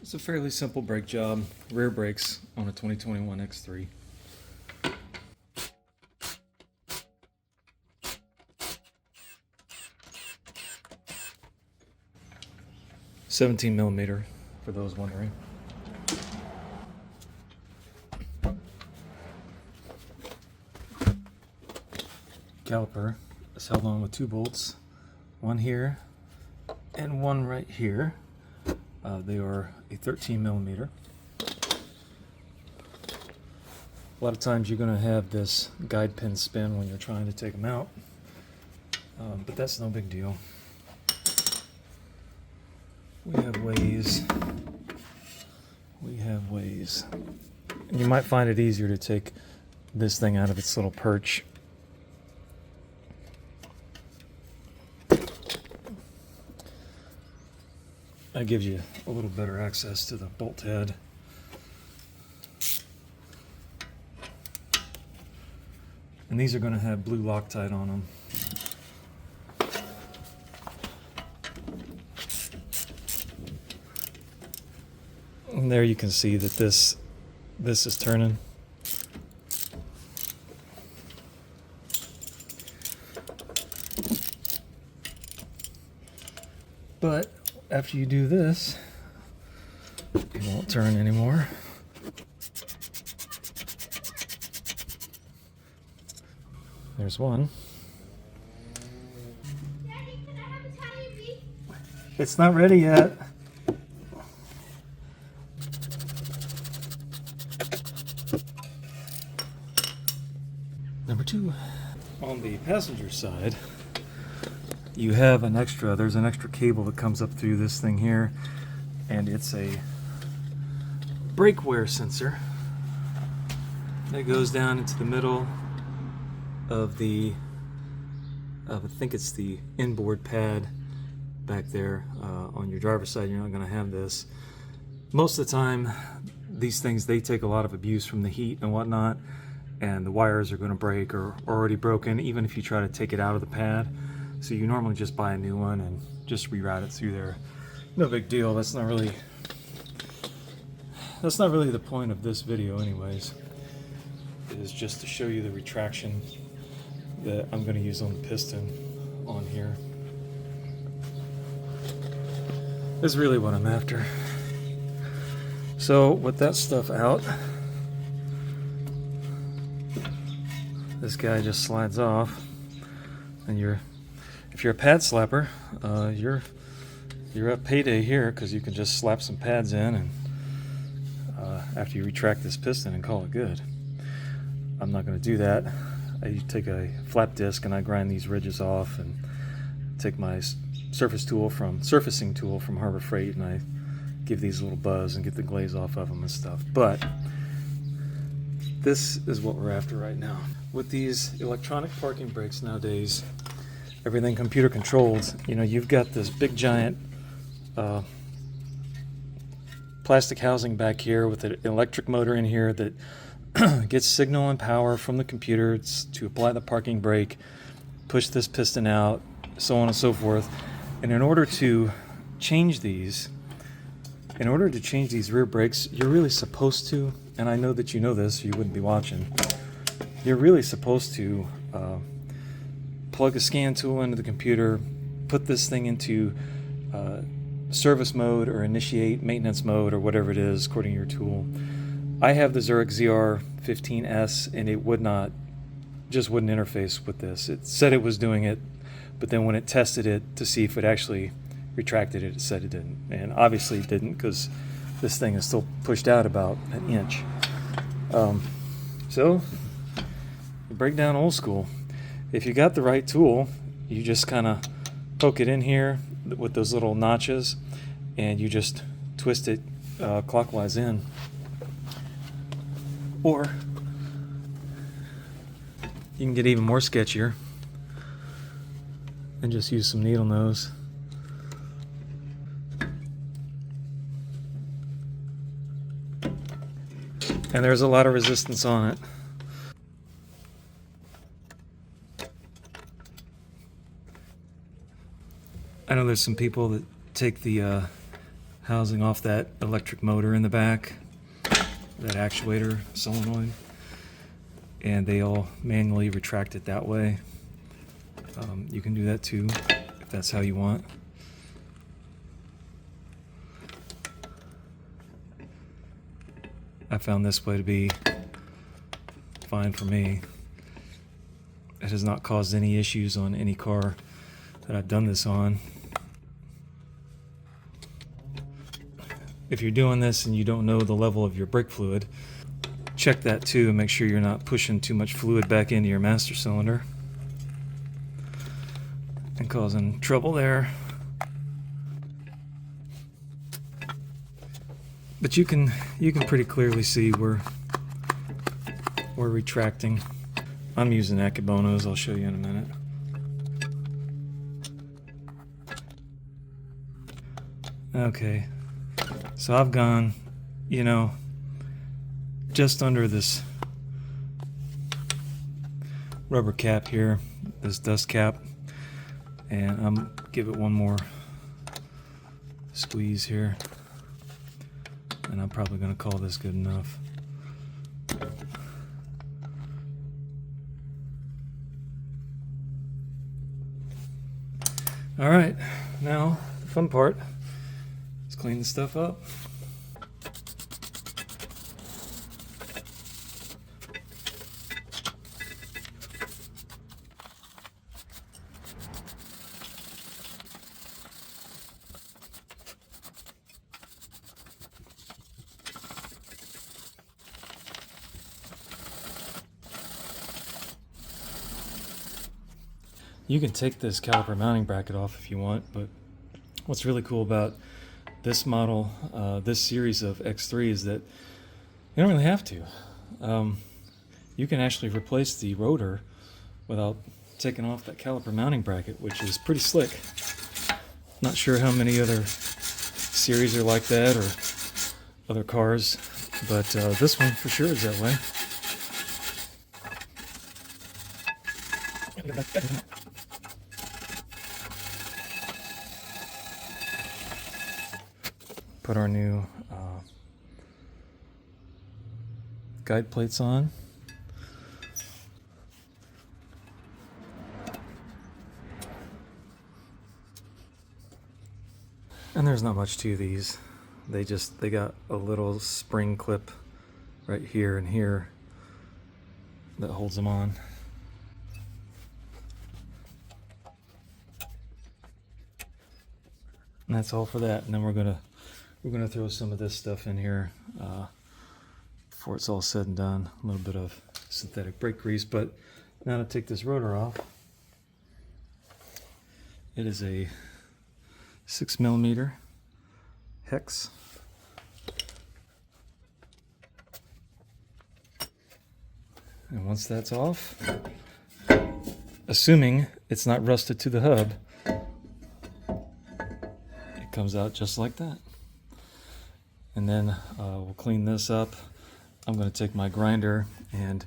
It's a fairly simple brake job, rear brakes on a 2021 X3. $17mm for those wondering. Caliper is held on with 2 bolts, one here and one right here. They are a 13mm. A lot of times you're going to have this guide pin spin when you're trying to take them out, but that's no big deal. We have ways. And you might find it easier to take this thing out of its little perch. That gives you a little better access to the bolt head. And these are going to have blue Loctite on them. And there you can see that this is turning. But after you do this, it won't turn anymore. There's one. Daddy, can I have a tiny piece? It's not ready yet. Number 2. On the passenger side, you have there's an extra cable that comes up through this thing here, and it's a brake wear sensor that goes down into the middle of I think it's the inboard pad back there. On your driver's side, you're not going to have this. Most of the time, these things, they take a lot of abuse from the heat and whatnot, and the wires are going to break or already broken even if you try to take it out of the pad. So you normally just buy a new one and just reroute it through there. No big deal. That's not really the point of this video anyways. It is just to show you the retraction that I'm going to use on the piston on here. That's really what I'm after. So with that stuff out, this guy just slides off, and if you're a pad slapper, you're at payday here, because you can just slap some pads in and after you retract this piston and call it good. I'm not going to do that. I take a flap disc and I grind these ridges off, and take my surfacing tool from Harbor Freight, and I give these a little buzz and get the glaze off of them and stuff. But this is what we're after right now. With these electronic parking brakes nowadays, everything computer controlled, you've got this big giant plastic housing back here with an electric motor in here that gets signal and power from the computer to apply the parking brake, push this piston out, so on and so forth. And in order to change these rear brakes, you're really supposed to, and I know that you know this, you wouldn't be watching, you're really supposed to plug a scan tool into the computer, put this thing into service mode or initiate maintenance mode or whatever it is according to your tool. I have the Zurich ZR15S, and it wouldn't interface with this. It said it was doing it, but then when it tested it to see if it actually retracted it, it said it didn't. And obviously it didn't, because this thing is still pushed out about an inch. So, break down old school. If you got the right tool, you just kind of poke it in here with those little notches, and you just twist it clockwise in. Or you can get even more sketchier and just use some needle nose. And there's a lot of resistance on it. I know there's some people that take the housing off that electric motor in the back, that actuator solenoid, and they all manually retract it that way. You can do that too if that's how you want. I found this way to be fine for me. It has not caused any issues on any car that I've done this on. If you're doing this and you don't know the level of your brake fluid, check that too and make sure you're not pushing too much fluid back into your master cylinder and causing trouble there. But you can pretty clearly see we're retracting. I'm using Akibonos, I'll show you in a minute. Okay, so I've gone, you know, just under this rubber cap here, this dust cap, and I'm give it one more squeeze here, and I'm probably going to call this good enough. All right, now the fun part. Let's clean the stuff up. You can take this caliper mounting bracket off if you want, but what's really cool about this model, this series of X3 is that you don't really have to. You can actually replace the rotor without taking off that caliper mounting bracket, which is pretty slick. Not sure how many other series are like that or other cars, but this one for sure is that way. Put our new guide plates on. And there's not much to these. They got a little spring clip right here and here that holds them on. And that's all for that. And then we're gonna throw some of this stuff in here before it's all said and done. A little bit of synthetic brake grease. But now to take this rotor off, it is a 6mm hex. And once that's off, assuming it's not rusted to the hub, it comes out just like that. And then we'll clean this up. I'm going to take my grinder, and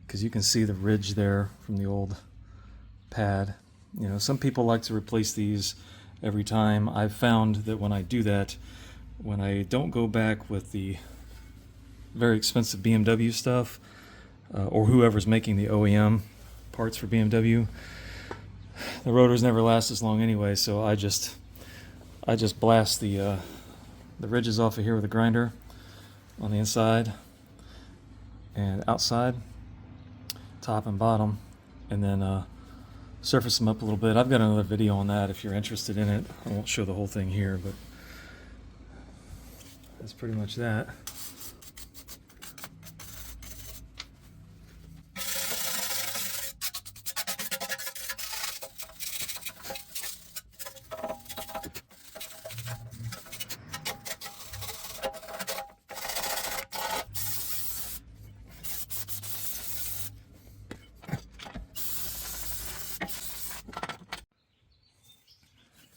because you can see the ridge there from the old pad. You know, some people like to replace these every time. I've found that when I do that, when I don't go back with the very expensive BMW stuff, or whoever's making the OEM parts for BMW, the rotors never last as long anyway, so I just blast the ridges off of here with a grinder on the inside and outside, top and bottom, and then surface them up a little bit. I've got another video on that if you're interested in it. I won't show the whole thing here, but that's pretty much that.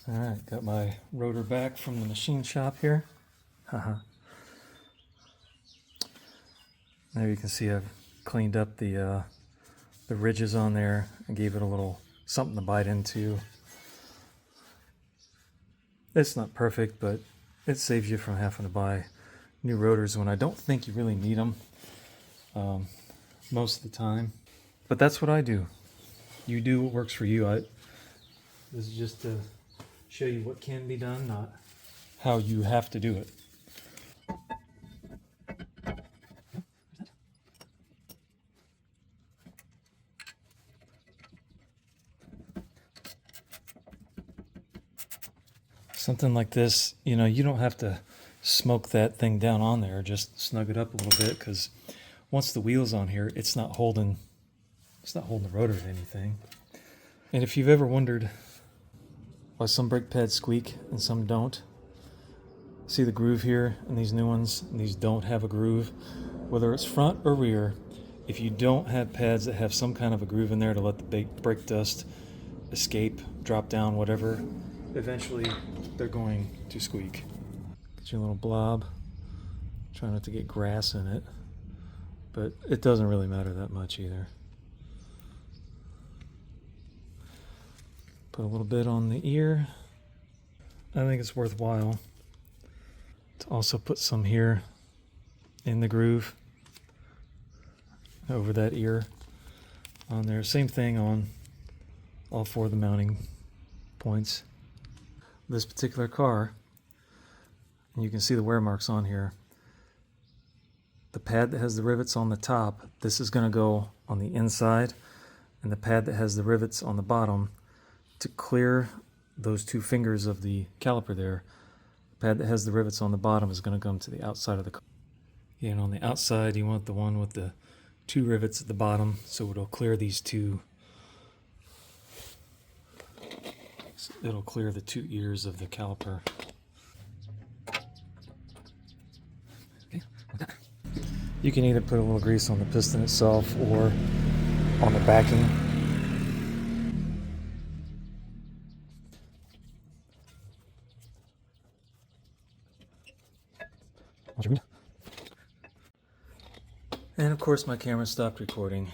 Alright, got my rotor back from the machine shop here. There you can see I've cleaned up the ridges on there and gave it a little something to bite into. It's not perfect, but It saves you from having to buy new rotors when I don't think you really need them most of the time. But that's what I do. You do what works for you. This is just to show you what can be done, not how you have to do it. Something like this, you know, you don't have to smoke that thing down on there. Just snug it up a little bit, because once the wheel's on here, it's not holding the rotor to anything. And if you've ever wondered why some brake pads squeak and some don't, see the groove here and these new ones, and these don't have a groove. Whether it's front or rear, if you don't have pads that have some kind of a groove in there to let the brake dust escape, drop down, whatever, eventually they're going to squeak. Get your little blob. Try not to get grass in it, but it doesn't really matter that much either. Put a little bit on the ear. I think it's worthwhile to also put some here in the groove over that ear on there. Same thing on all four of the mounting points. This particular car, and you can see the wear marks on here, the pad that has the rivets on the top, this is going to go on the inside, and the pad that has the rivets on the bottom, to clear those two fingers of the caliper there, the pad that has the rivets on the bottom is going to come to the outside of the car. And on the outside you want the one with the two rivets at the bottom, so it'll clear these two. It'll clear the two ears of the caliper. You can either put a little grease on the piston itself or on the backing. And of course my camera stopped recording.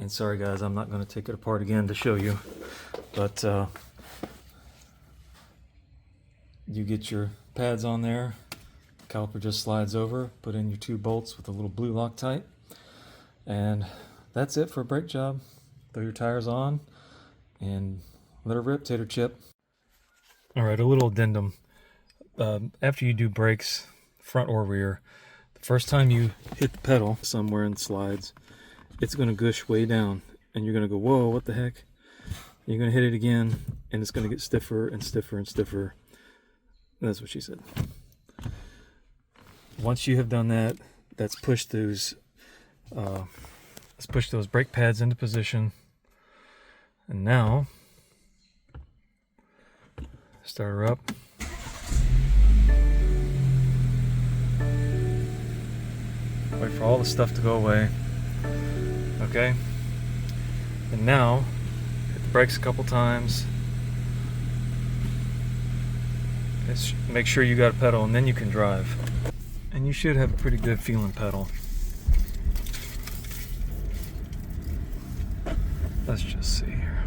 And sorry guys, I'm not going to take it apart again to show you. But you get your pads on there, caliper just slides over, put in your two bolts with a little blue Loctite, and that's it for a brake job. Throw your tires on and let her rip, tater chip. Alright, a little addendum. After you do brakes, front or rear, the first time you hit the pedal somewhere in slides, it's going to gush way down, and you're going to go, whoa, what the heck? And you're going to hit it again, and it's going to get stiffer and stiffer and stiffer. That's what she said. Once you have done that, let's push those brake pads into position. And now, start her up. Wait for all the stuff to go away. Okay? And now, hit the brakes a couple times. Make sure you got a pedal, and then you can drive. And you should have a pretty good feeling pedal. Let's just see here.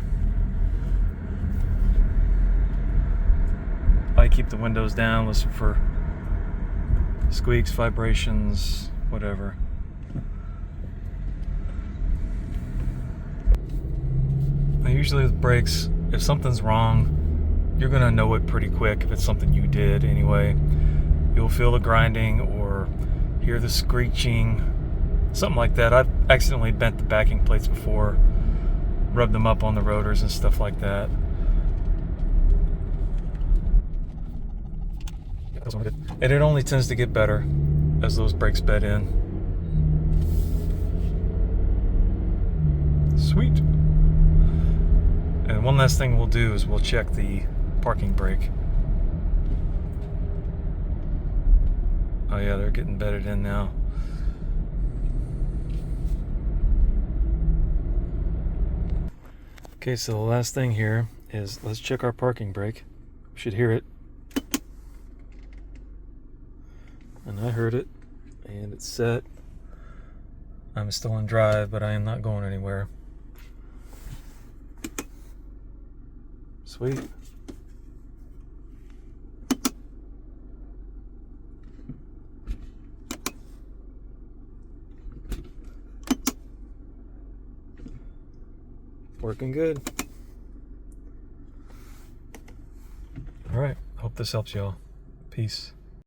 I keep the windows down, listen for squeaks, vibrations, whatever. Now, usually with brakes, if something's wrong, you're gonna know it pretty quick if it's something you did anyway. You'll feel the grinding or hear the screeching, something like that. I've accidentally bent the backing plates before, rubbed them up on the rotors and stuff like that. And it only tends to get better as those brakes bed in. Sweet. And one last thing we'll do is we'll check the parking brake. Oh yeah, they're getting bedded in now. Okay, so the last thing here is let's check our parking brake. We should hear it. And I heard it, and it's set. I'm still in drive, but I am not going anywhere. Sweet. Working good. All right. Hope this helps y'all. Peace.